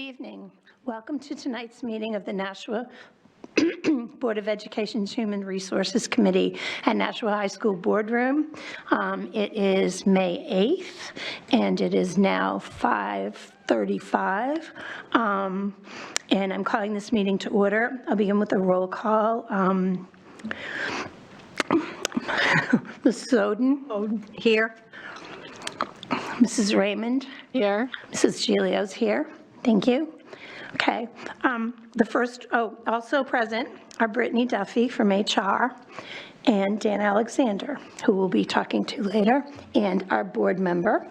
evening. Welcome to tonight's meeting of the Nashua Board of Education's Human Resources Committee at Nashua High School Boardroom. It is May 8th, and it is now 5:35. And I'm calling this meeting to order. I'll begin with a roll call. Mrs. Oden? Here. Mrs. Raymond? Here. Mrs. Giglio's here. Thank you. Okay. Also present are Brittany Duffy from HR and Dan Alexander, who we'll be talking to later, and our board member,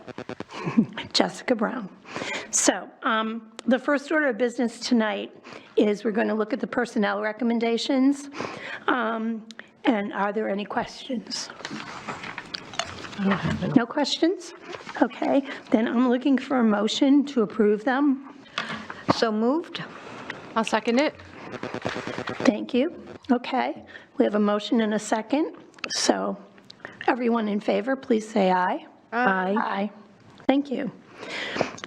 Jessica Brown. So the first order of business tonight is we're going to look at the personnel recommendations. And are there any questions? No questions? Okay, then I'm looking for a motion to approve them. So moved. I'll second it. Thank you. Okay, we have a motion and a second. So everyone in favor, please say aye. Aye. Aye. Thank you.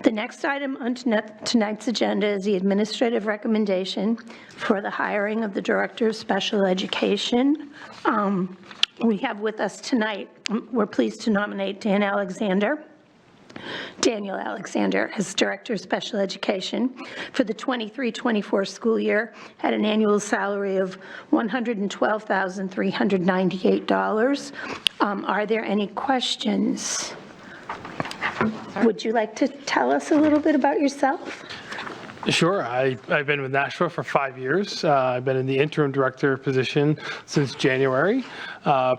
The next item on tonight's agenda is the administrative recommendation for the hiring of the Director of Special Education. We have with us tonight, we're pleased to nominate Daniel Alexander as Director of Special Education for the 23-24 school year at an annual salary of $112,398. Are there any questions? Would you like to tell us a little bit about yourself? Sure. I've been with Nashua for 5 years. I've been in the interim director position since January.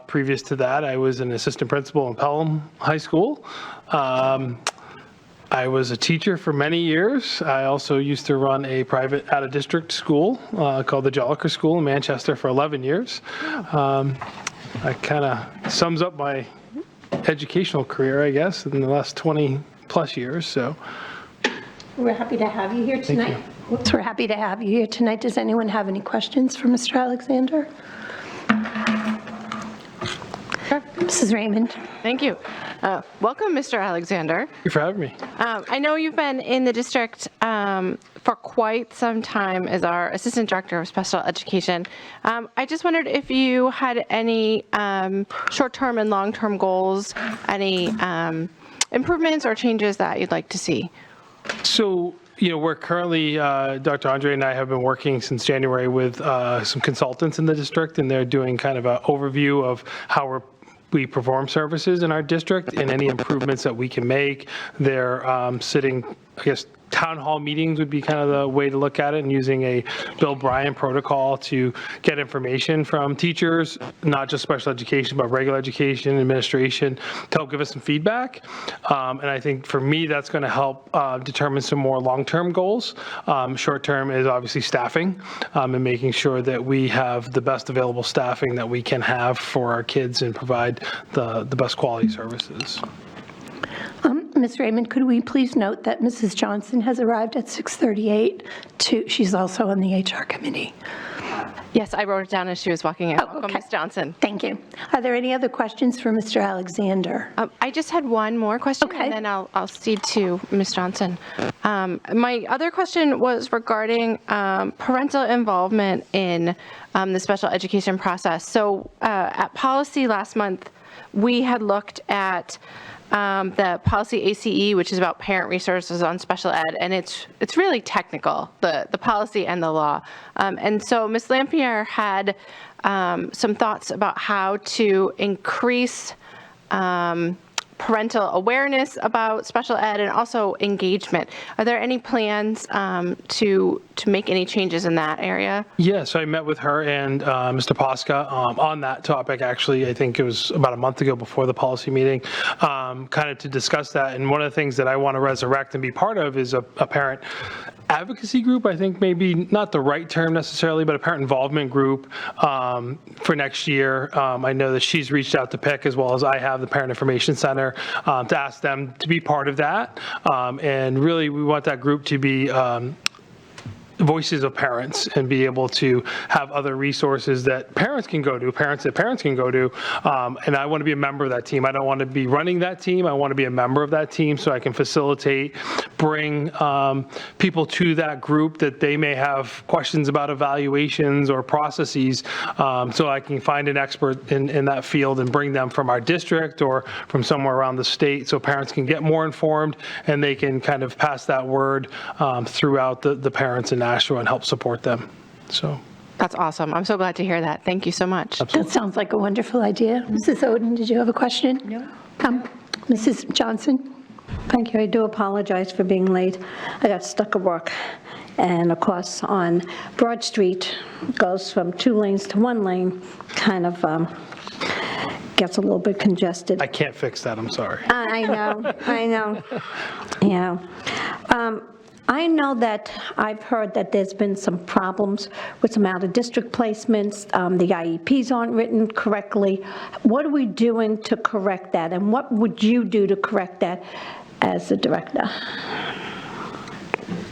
Previous to that, I was an assistant principal in Pelham High School. I was a teacher for many years. I also used to run a private out-of-district school called the Jolliker School in Manchester for 11 years. That kind of sums up my educational career, I guess, in the last 20 plus years. So we're happy to have you here tonight. We're happy to have you here tonight. Does anyone have any questions for Mr. Alexander? Sure. Mrs. Raymond. Thank you. Welcome, Mr. Alexander. thank you for having me. I know you've been in the district for quite some time as our Assistant Director of Special Education. I just wondered if you had any short-term and long-term goals, any improvements or changes that you'd like to see. So, we're currently, Dr. Andre and I have been working since January with some consultants in the district, and they're doing kind of an overview of how we perform services in our district and any improvements that we can make. They're sitting, I guess, town hall meetings would be kind of the way to look at it, and using a Bill Bryan protocol to get information from teachers, not just special education, but regular education, administration, to help give us some feedback. And I think for me, that's going to help determine some more long-term goals. Short-term is obviously staffing and making sure that we have the best available staffing that we can have for our kids and provide the best quality services. Ms. Raymond, could we please note that Mrs. Johnson has arrived at 6:38. She's also on the HR committee. Yes, I wrote it down as she was walking in. Welcome, Okay. Ms. Johnson. Thank you. Are there any other questions for Mr. Alexander? I just had one more question, Okay. and then I'll cede to Ms. Johnson. My other question was regarding parental involvement in the special education process. So at policy last month, we had looked at the policy ACE, which is about parent resources on special ed, and it's really technical, the policy and the law. And so Ms. Lampier had some thoughts about how to increase parental awareness about special ed and also engagement. Are there any plans to make any changes in that area? Yeah, so I met with her and Mr. Posca on that topic, actually. I think it was about a month ago before the policy meeting, kind of to discuss that. And one of the things that I want to resurrect and be part of is a parent advocacy group. I think maybe not the right term necessarily, but a parent involvement group for next year. I know that she's reached out to PIC as well as I have, the Parent Information Center, to ask them to be part of that. And really, we want that group to be voices of parents and be able to have other resources that parents can go to, parents can go to. And I want to be a member of that team. I don't want to be running that team. I want to be a member of that team so I can facilitate, bring people to that group that they may have questions about evaluations or processes, so I can find an expert in that field and bring them from our district or from somewhere around the state so parents can get more informed and they can kind of pass that word throughout the parents in Nashua and help support them. So That's awesome. I'm so glad to hear that. Thank you so much. That sounds like a wonderful idea. Mrs. Oden, did you have a question? No. Mrs. Johnson? Thank you. I do apologize for being late. I got stuck at work. And of course, on Broad Street, goes from 2 lanes to 1 lane, kind of gets a little bit congested. I can't fix that. I'm sorry. I know. Yeah. I know that I've heard that there's been some problems with some out-of-district placements. The IEPs aren't written correctly. What are we doing to correct that? And what would you do to correct that as the director?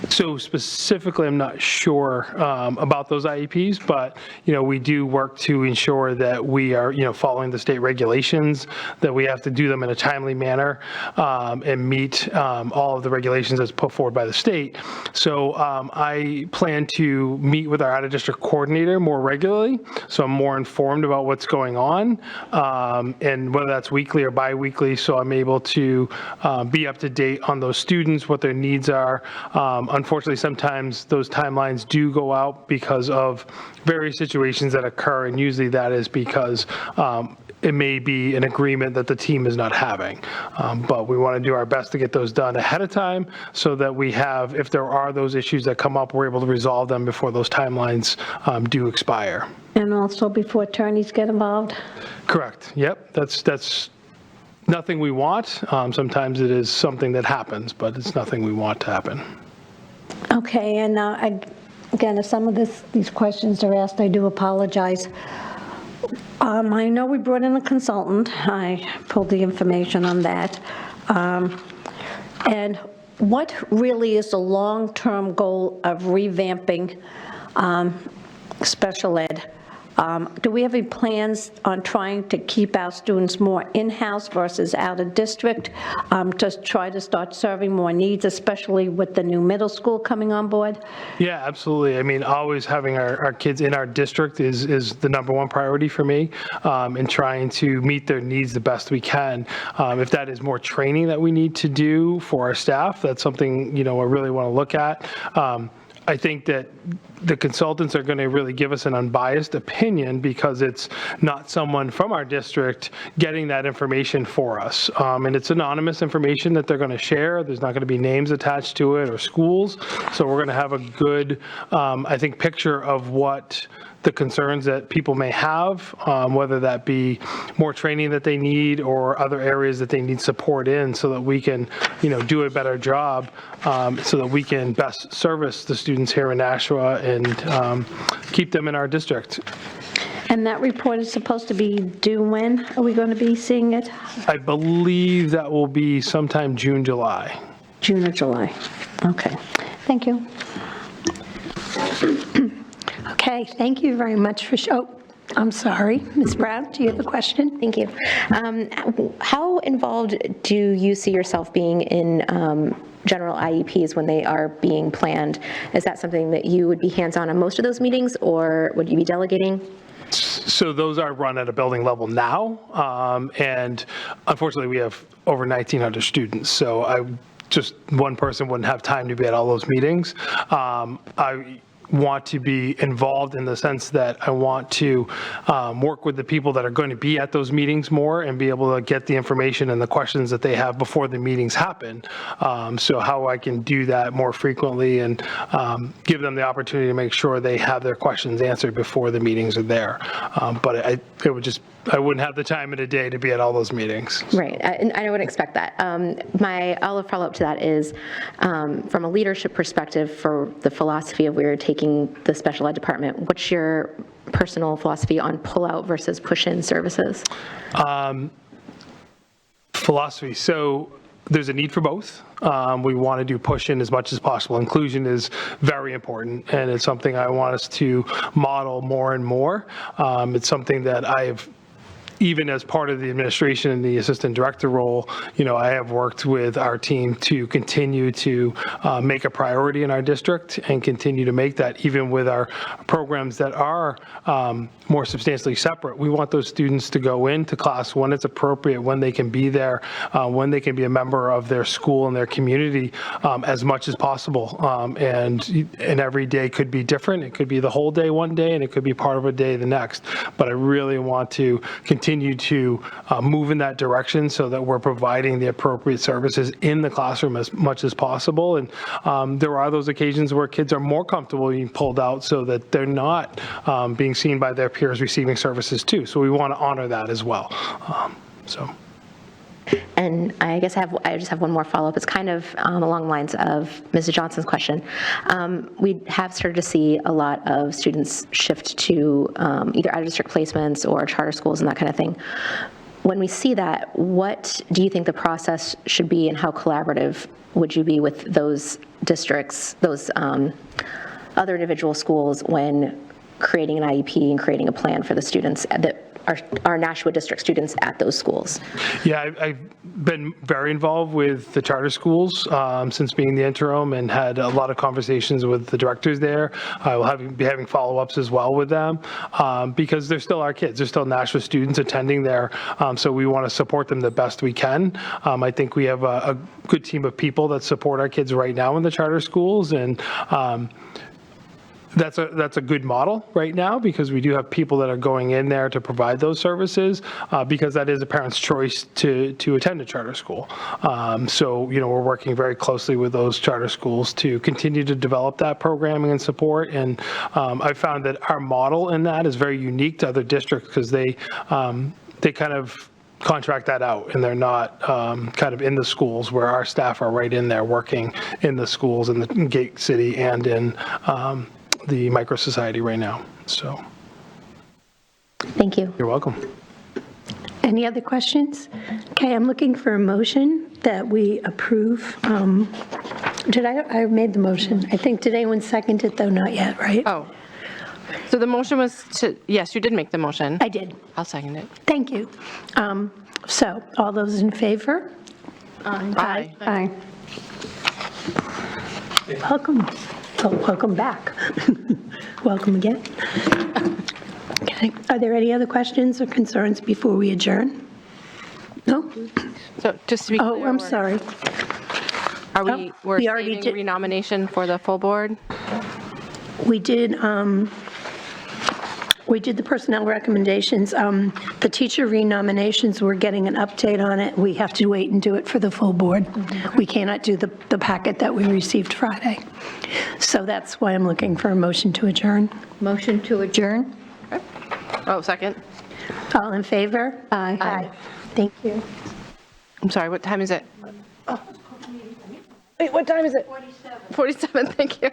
So specifically, I'm not sure about those IEPs, but, we do work to ensure that we are, following the state regulations, that we have to do them in a timely manner and meet all of the regulations as put forward by the state. So I plan to meet with our out-of-district coordinator more regularly, so I'm more informed about what's going on, and whether that's weekly or biweekly, so I'm able to be up to date on those students, what their needs are. Unfortunately, sometimes those timelines do go out because of various situations that occur, and usually that is because it may be an agreement that the team is not having. But we want to do our best to get those done ahead of time so that we have, if there are those issues that come up, we're able to resolve them before those timelines do expire. And also before attorneys get involved? Correct. Yep. That's nothing we want. Sometimes it is something that happens, but it's nothing we want to happen. Okay, and again, if some of these questions are asked, I do apologize. I know we brought in a consultant. I pulled the information on that. And what really is the long-term goal of revamping special ed? Do we have any plans on trying to keep our students more in-house versus out of district, to try to start serving more needs, especially with the new middle school coming on board? Yeah, absolutely. I mean, always having our kids in our district is the number one priority for me, and trying to meet their needs the best we can. If that is more training that we need to do for our staff, that's something, I really want to look at. I think that the consultants are going to really give us an unbiased opinion because it's not someone from our district getting that information for us. And it's anonymous information that they're going to share. There's not going to be names attached to it or schools. So we're going to have a good, I think, picture of what the concerns that people may have, whether that be more training that they need or other areas that they need support in, so that we can, do a better job, so that we can best service the students here in Nashua and keep them in our district. And that report is supposed to be due when? Are we going to be seeing it? I believe that will be sometime June, July. June or July. Okay. Thank you. Okay, thank you very much for I'm sorry. Ms. Brown, do you have a question? Thank you. How involved do you see yourself being in general IEPs when they are being planned? Is that something that you would be hands-on on most of those meetings, or would you be delegating? So those are run at a building level now, and unfortunately we have over 1,900 students, so just one person wouldn't have time to be at all those meetings. I want to be involved in the sense that I want to work with the people that are going to be at those meetings more and be able to get the information and the questions that they have before the meetings happen. So how I can do that more frequently and give them the opportunity to make sure they have their questions answered before the meetings are there. But I wouldn't have the time in a day to be at all those meetings. Right, and I would expect that. I'll follow up to that is, from a leadership perspective for the philosophy of where you're taking the special ed department, what's your personal philosophy on pull-out versus push-in services? Philosophy. So there's a need for both. We want to do push-in as much as possible. Inclusion is very important, and it's something I want us to model more and more. It's something that I've, even as part of the administration and the assistant director role, I have worked with our team to continue to make a priority in our district and continue to make that even with our programs that are more substantially separate. We want those students to go into class when it's appropriate, when they can be there, when they can be a member of their school and their community as much as possible. And every day could be different. It could be the whole day one day, and it could be part of a day the next. But I really want to continue to move in that direction so that we're providing the appropriate services in the classroom as much as possible. And there are those occasions where kids are more comfortable being pulled out so that they're not being seen by their peers receiving services too. So we want to honor that as well. And I guess I just have one more follow-up. It's kind of along the lines of Mrs. Johnson's question. We have started to see a lot of students shift to either out-of-district placements or charter schools and that kind of thing. When we see that, what do you think the process should be, and how collaborative would you be with those districts, those other individual schools, when creating an IEP and creating a plan for the students that are Nashua district students at those schools? Yeah, I've been very involved with the charter schools since being the interim, and had a lot of conversations with the directors there. I will be having follow-ups as well with them because they're still our kids. They're still Nashua students attending there, so we want to support them the best we can. I think we have a good team of people that support our kids right now in the charter schools, and that's a good model right now, because we do have people that are going in there to provide those services because that is a parent's choice to attend a charter school. So, we're working very closely with those charter schools to continue to develop that programming and support. And I found that our model in that is very unique to other districts, because they kind of contract that out, and they're not kind of in the schools, where our staff are right in there working in the schools in the Gate City and in the micro society right now. So thank you. You're welcome. Any other questions? Okay, I'm looking for a motion that we approve. I made the motion. I think, did anyone second it, though? Not yet, right? Oh, so the motion was to, yes, you did make the motion. I did. I'll second it. Thank you. So all those in favor? Aye. Aye. Welcome. Oh, welcome back. Welcome again. Okay. Are there any other questions or concerns before we adjourn? No? So just to be clear. Oh, I'm sorry. We're we already saving did- renomination for the full board? We did the personnel recommendations. The teacher renominations, we're getting an update on it. We have to wait and do it for the full board. We cannot do the packet that we received Friday. So that's why I'm looking for a motion to adjourn. Motion to adjourn? Oh, second. All in favor? Aye. Aye. Thank you. I'm sorry, what time is it? Oh. Wait, what time is it? 47. 47, thank you.